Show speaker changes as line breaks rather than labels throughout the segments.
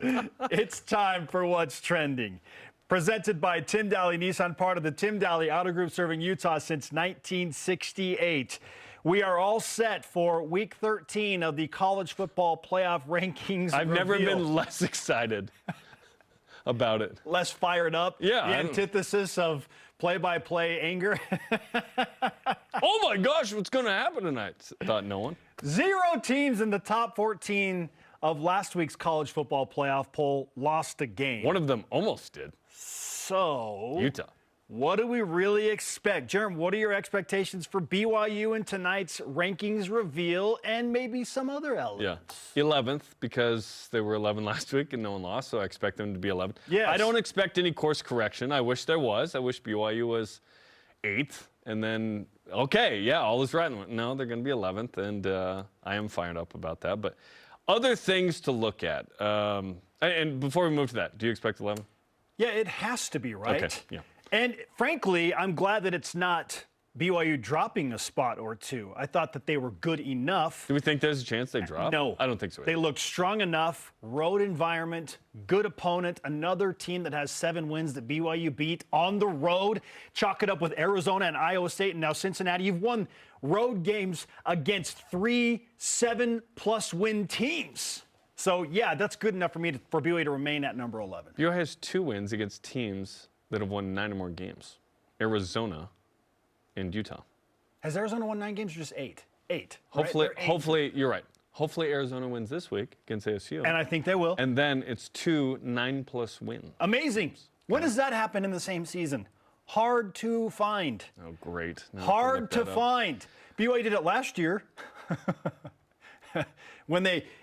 It's time for What's Trending. Presented by Tim Daly Nissan, part of the Tim Daly Auto Group, serving Utah since 1968. We are all set for Week 13 of the college football playoff rankings.
I've never been less excited about it.
Less fired up?
Yeah.
The antithesis of play-by-play anger?
Oh my gosh, what's going to happen tonight? Thought no one.
0 teams in the top 14 of last week's college football playoff poll lost a game.
One of them almost did.
So,
Utah.
What do we really expect? Jarom, what are your expectations for BYU in tonight's rankings reveal and maybe some other elements?
Yeah, 11th because they were 11 last week and no one lost, so I expect them to be 11th.
Yes.
I don't expect any course correction. I wish there was. I wish BYU was 8th and then, okay, yeah, all is right. No, they're going to be 11th, and I am fired up about that. But other things to look at. And before we move to that, do you expect 11?
Yeah, it has to be, right?
Okay, yeah.
And frankly, I'm glad that it's not BYU dropping a spot or two. I thought that they were good enough.
Do we think there's a chance they drop?
No.
I don't think so either.
They looked strong enough, road environment, good opponent, another team that has 7 wins that BYU beat on the road. Chalk it up with Arizona and Iowa State, and now Cincinnati. You've won road games against 3 7+ win teams. So, yeah, that's good enough for BYU to remain at number 11.
BYU has 2 wins against teams that have won 9 or more games. Arizona and Utah.
Has Arizona won 9 games or just 8? 8.
Hopefully,
right? 8.
hopefully, you're right. Hopefully Arizona wins this week against ASU.
And I think they will.
And then it's 2 9+ wins.
Amazing. When does that happen in the same season? Hard to find.
Oh, great. Now
Hard to find. BYU did it last year.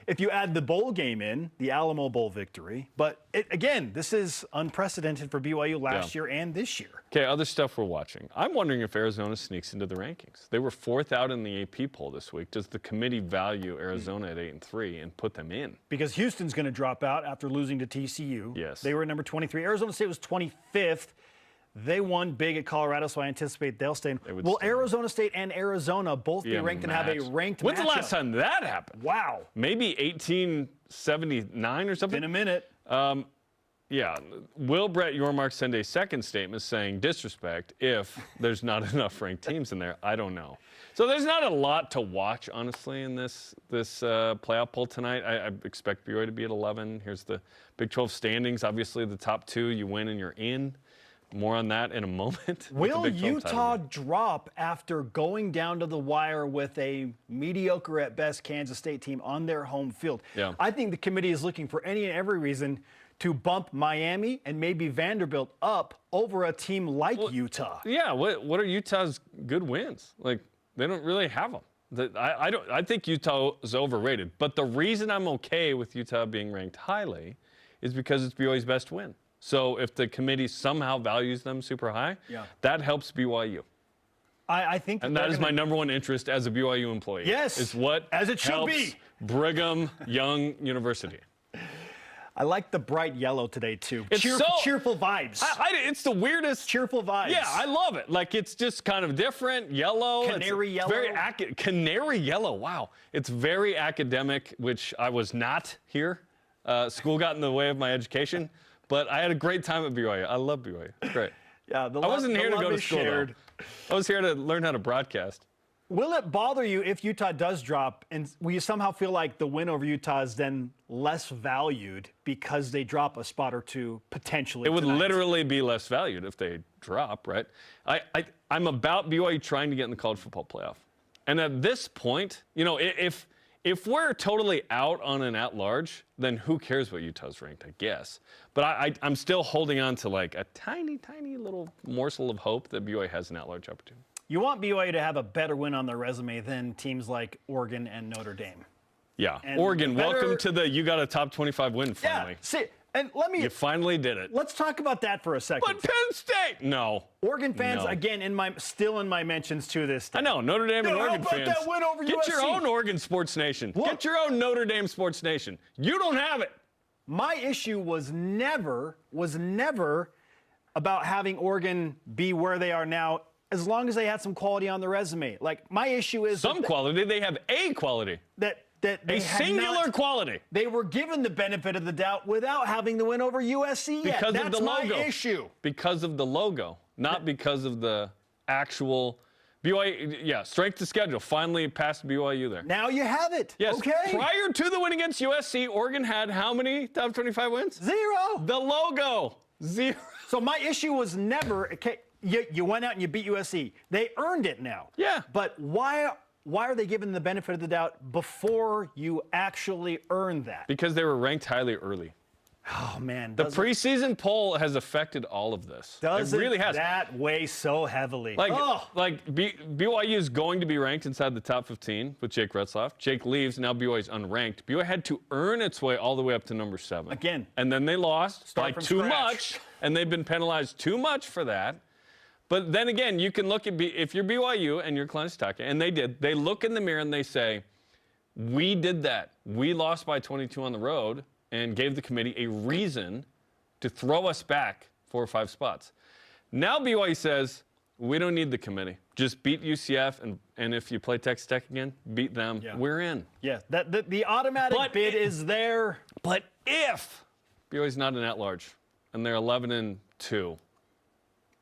If you add the bowl game in, the Alamo Bowl victory. But again, this is unprecedented for BYU last year and this year.
Okay, other stuff we're watching. I'm wondering if Arizona sneaks into the rankings. They were 4th out in the AP poll this week. Does the committee value Arizona at 8-3 and put them in? Because
Houston's going to drop out after losing to TCU.
Yes.
They were number 23. Arizona State was 25th. They won big at Colorado, so I anticipate they'll stay in. Will Arizona State and Arizona both be ranked and have a ranked matchup?
When's the last time that happened?
Wow.
Maybe 1879 or something?
Been a minute.
Yeah. Will Brett Yormark send a second statement saying disrespect if there's not enough ranked teams in there? I don't know. So there's not a lot to watch, honestly, in this playoff poll tonight. I expect BYU to be at 11. Here's the Big 12 standings. Obviously, the top 2, you win and you're in. More on that in a moment.
Will Utah drop after going down to the wire with a mediocre at best Kansas State team on their home field?
Yeah.
I think the committee is looking for any and every reason to bump Miami and maybe Vanderbilt up over a team like Utah.
Yeah, what are Utah's good wins? Like, they don't really have them. I think Utah is overrated. But the reason I'm okay with Utah being ranked highly is because it's BYU's best win. So if the committee somehow values them super high, that helps BYU.
I think
that is my number one interest as a BYU employee.
Yes,
is what
as it should
helps
be.
Brigham Young University.
I like the bright yellow today, too.
It's
cheerful vibes.
It's the weirdest.
Cheerful vibes.
Yeah, I love it. Like, it's just kind of different. Yellow.
Canary yellow.
Very canary yellow. Wow. It's very academic, which I was not here. School got in the way of my education. But I had a great time at BYU. I love BYU. It's great.
Yeah,
I wasn't here to go to school, though. I was here to learn how to broadcast.
Will it bother you if Utah does drop, and will you somehow feel like the win over Utah is then less valued because they drop a spot or two potentially?
It would literally be less valued if they drop, right? I'm about BYU trying to get in the college football playoff. And at this point, you know, if we're totally out on an at-large, then who cares what Utah's ranked, I guess. But I'm still holding on to like a tiny, tiny little morsel of hope that BYU has an at-large opportunity.
You want BYU to have a better win on their resume than teams like Oregon and Notre Dame.
Yeah, and Oregon, welcome to the you got a top 25 win finally.
Yeah, see, and
you finally did it.
Let's talk about that for a second.
But Penn State, no.
Oregon fans, again, still in my mentions to this day.
I know, Notre Dame and Oregon fans.
That win over
Get
USC?
your own Oregon Sports Nation.
Look,
get your own Notre Dame Sports Nation. You don't have it.
My issue was never about having Oregon be where they are now, as long as they had some quality on the resume. Like, my issue is
quality. They have a quality.
That that they
singular quality.
They were given the benefit of the doubt without having the win over USC yet.
Because of the logo.
That's my issue.
Because of the logo, not because of the actual BYU. Yeah, strength of schedule. Finally passed BYU there.
Now you have it.
Yes.
Okay.
Prior to the win against USC, Oregon had how many top 25 wins?
0.
The logo. 0.
So my issue was never, okay, you went out and you beat USC. They earned it now.
Yeah.
But why are they given the benefit of the doubt before you actually earned that?
Because they were ranked highly early.
Oh, man.
The preseason poll has affected all of this.
It
really has.
That weigh so heavily.
BYU is going to be ranked inside the top 15 with Jake Retzlaff. Jake leaves, now BYU's unranked. BYU had to earn its way all the way up to number 7.
Again.
And then they lost by too
scratch.
much, and they've been penalized too much for that. But then again, you can look at, if you're BYU and you're Clonsitaka, and they look in the mirror and they say, we did that. We lost by 22 on the road, and gave the committee a reason to throw us back 4 or 5 spots. Now BYU says, we don't need the committee. Just beat UCF, and if you play Texas Tech again, beat them. Yeah. We're in.
Yeah, the automatic bid is there.
But if BYU's not an at-large, and they're 11-2,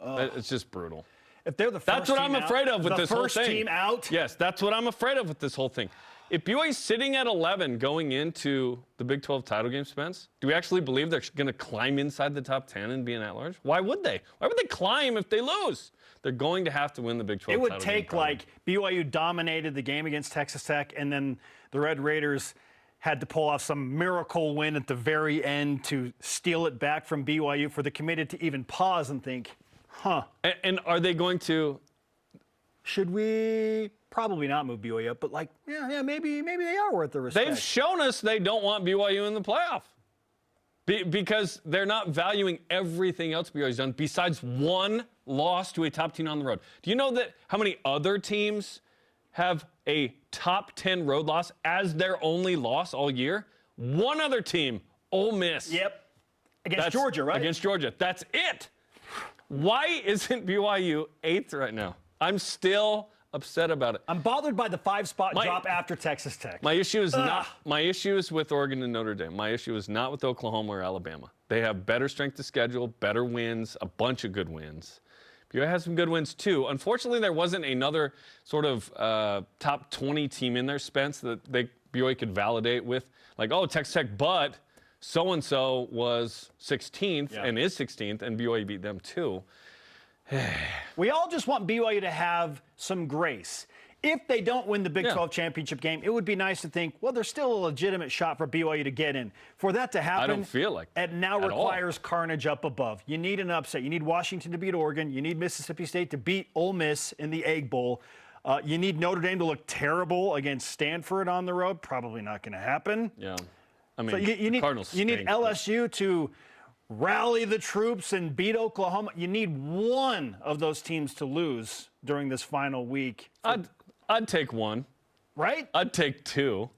it's just brutal.
If they're the first
that's what I'm afraid of with this whole thing.
The first team out?
Yes, that's what I'm afraid of with this whole thing. If BYU's sitting at 11 going into the Big 12 title game, Spence, do we actually believe they're going to climb inside the top 10 and be an at-large? Why would they? Why would they climb if they lose? They're going to have to win the Big 12 title game.
It would take, like, BYU dominated the game against Texas Tech, and then the Red Raiders had to pull off some miracle win at the very end to steal it back from BYU for the committee to even pause and think, huh.
And are they going to...
Should we probably not move BYU up, but maybe they are worth the respect.
They've shown us they don't want BYU in the playoff because they're not valuing everything else BYU's done besides one loss to a top team on the road. Do you know that how many other teams have a top 10 road loss as their only loss all year? One other team, Ole Miss.
Yep. Against Georgia, right?
Against Georgia. That's it. Why isn't BYU 8th right now? I'm still upset about it.
I'm bothered by the 5-spot drop after Texas Tech.
My issue is not. My issue is with Oregon and Notre Dame. My issue is not with Oklahoma or Alabama. They have better strength of schedule, better wins, a bunch of good wins. BYU has some good wins too. Unfortunately, there wasn't another sort of top 20 team in there, Spence, that BYU could validate with, like, oh, Texas Tech, but so-and-so was 16th and is 16th, and BYU beat them too.
We all just want BYU to have some grace. If they don't win the Big 12 championship game, it would be nice to think, well, there's still a legitimate shot for BYU to get in. For that to happen,
I don't feel like
it now requires carnage up above. You need an upset. You need Washington to beat Oregon. You need Mississippi State to beat Ole Miss in the Egg Bowl. You need Notre Dame to look terrible against Stanford on the road. Probably not going to happen.
Yeah. I mean,
so you need LSU to rally the troops and beat Oklahoma. You need one of those teams to lose during this final week.
I'd take one.
Right?
I'd take 2.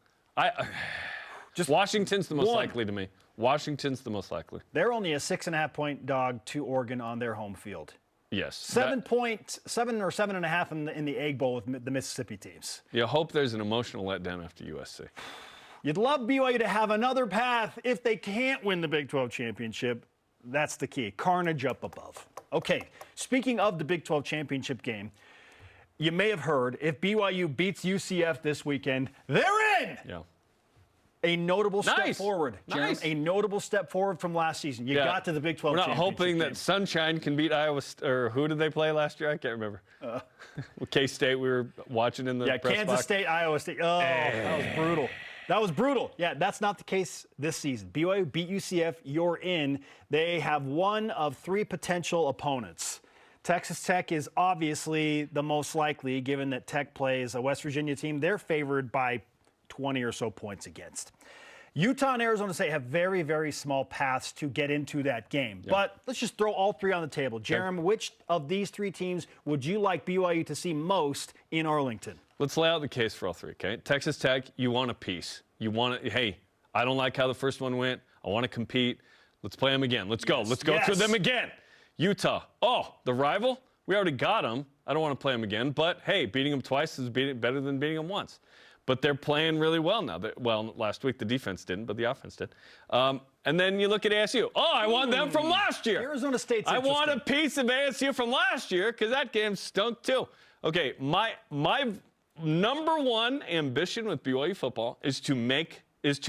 Washington's the most likely to me. Washington's the most likely.
They're only a 6.5-point dog to Oregon on their home field.
Yes.
7 or 7.5 in the Egg Bowl with the Mississippi teams.
You hope there's an emotional letdown after USC.
You'd love BYU to have another path if they can't win the Big 12 championship. That's the key. Carnage up above. Okay, speaking of the Big 12 championship game, you may have heard if BYU beats UCF this weekend, they're in!
Yeah.
A notable step forward, Jarom.
Nice.
A notable step forward from last season. You got to the Big 12 championship.
We're not hoping that Sunshine can beat Iowa, or who did they play last year? I can't remember. K-State, we were watching in the press
Kansas
box.
State, Iowa State. Oh, that was brutal. That was brutal. Yeah, that's not the case this season. BYU beat UCF. You're in. They have one of 3 potential opponents. Texas Tech is obviously the most likely, given that Tech plays a West Virginia team. They're favored by 20 or so points against. Utah and Arizona State have very, very small paths to get into that game. Yeah. But let's just throw all 3 on the table. Jarom, which of these 3 teams would you like BYU to see most in Arlington?
Let's lay out the case for all 3, okay? Texas Tech, you want a piece. You want to, hey, I don't like how the first one went. I want to compete. Let's play them again. Let's go. Let's go through them again. Utah, the rival? We already got them. I don't want to play them again. But, hey, beating them twice is better than beating them once. but they're playing really well now. Well, last week the defense didn't, but the offense did. And then you look at ASU. Oh, I want them from last year.
Arizona State's
I want a piece of ASU from last year because that game stunk too. Okay, my number one ambition with BYU football is to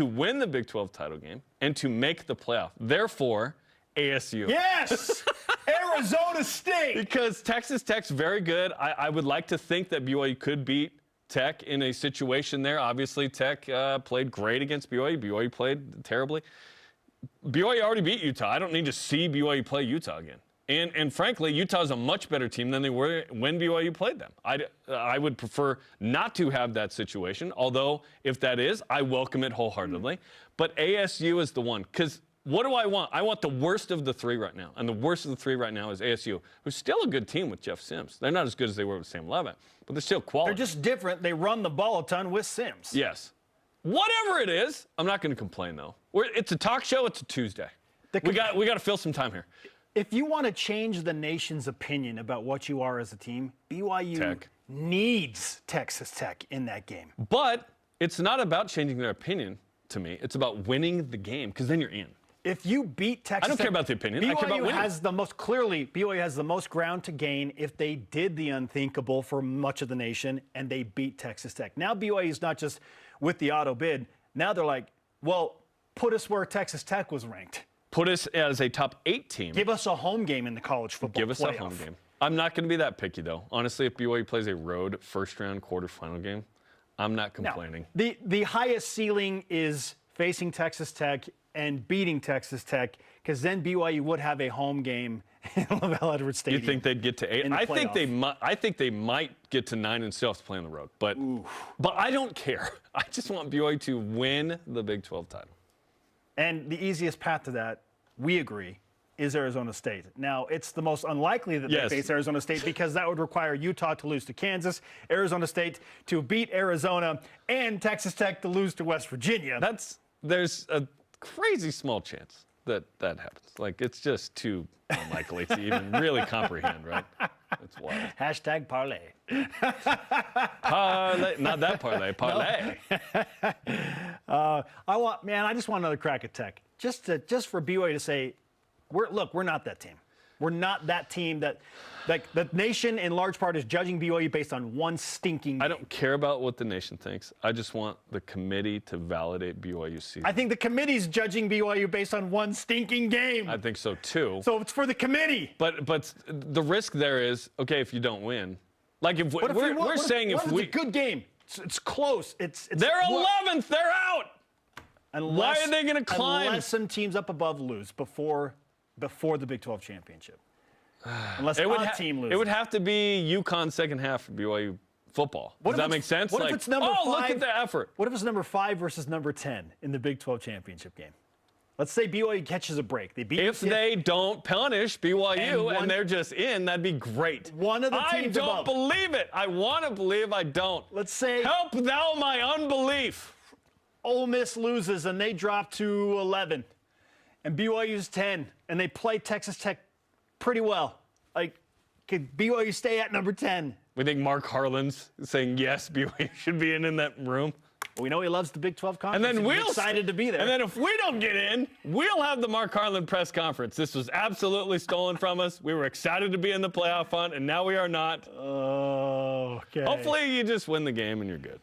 win the Big 12 title game and to make the playoff. Therefore, ASU.
Yes! Arizona State!
Because Texas Tech's very good. I would like to think that BYU could beat Tech in a situation there. Obviously, Tech played great against BYU. BYU played terribly. BYU already beat Utah. I don't need to see BYU play Utah again. And frankly, Utah's a much better team than they were when BYU played them. I would prefer not to have that situation, although if that is, I welcome it wholeheartedly. But ASU is the one, because what do I want? I want the worst of the three right now, and the worst of the three right now is ASU, who's still a good team with Jeff Sims. They're not as good as they were with Sam Levitt, but they're still quality.
They're just different. They run the ball a ton with Sims.
Yes. Whatever it is, I'm not going to complain, though. It's a talk show. It's a Tuesday. We got to fill some time here.
If you want to change the nation's opinion about what you are as a team, BYU needs Texas Tech in that game.
But it's not about changing their opinion to me. It's about winning the game, because then you're in.
If you beat Texas Tech,
I don't care about the opinion. I care about winning.
BYU has the most ground to gain if they did the unthinkable for much of the nation and they beat Texas Tech. Now BYU is not just with the auto bid. Now they're like, well, put us where Texas Tech was ranked.
Put us as a top 8 team.
Give us a home game in the college football
Give us
playoff.
a home game. I'm not going to be that picky, though. Honestly, if BYU plays a road first-round quarterfinal game, I'm not complaining.
Now, the highest ceiling is facing Texas Tech and beating Texas Tech, because then BYU would have a home game in LaVell Edwards Stadium.
You think they'd get to 8? I think they might get to 9 and still have to play on the road. But I don't care. I just want BYU to win the Big 12 title.
And the easiest path to that, we agree, is Arizona State. Now, it's the most unlikely that they face Arizona State, because that would require Utah to lose to Kansas, Arizona State to beat Arizona, and Texas Tech to lose to West Virginia.
There's a crazy small chance that happens. Like, it's just too unlikely to even really comprehend, right? It's wild.
Hashtag parlay.
Parlay. Not that parlay. Parlay.
I just want another crack at Tech. Just for BYU to say, we're not that team. We're not that team that, like, the nation in large part is judging BYU based on one stinking game.
I don't care about what the nation thinks. I just want the committee to validate BYU's season.
I think the committee's judging BYU based on one stinking game.
I think so too.
So it's for the committee.
But the risk there is, okay, if you don't win, like if we're saying if we
it's a good game, it's close. It's
they're 11th, they're out. Why are they going to climb?
Unless some teams up above lose before the Big 12 championship. Unless a team loses.
It would have to be UConn second half for BYU football. Does that make sense?
What if it's number 5?
Look at the effort.
What if it's number 5 versus number 10 in the Big 12 championship game? Let's say BYU catches a break. If
they don't punish BYU and they're just in, that'd be great.
One of the teams
I don't believe it. I want to believe I don't.
Let's say,
help thou my unbelief.
Ole Miss loses and they drop to 11, and BYU's 10, and they play Texas Tech pretty well. Like, could BYU stay at number 10?
We think Mark Harlan's saying yes, BYU should be in that room.
We know he loves the Big 12 conference.
And then we're
excited to be there.
And then if we don't get in, we'll have the Mark Harlan press conference. This was absolutely stolen from us. We were excited to be in the playoff hunt, and now we are not.
Oh, okay.
Hopefully you just win the game and you're good.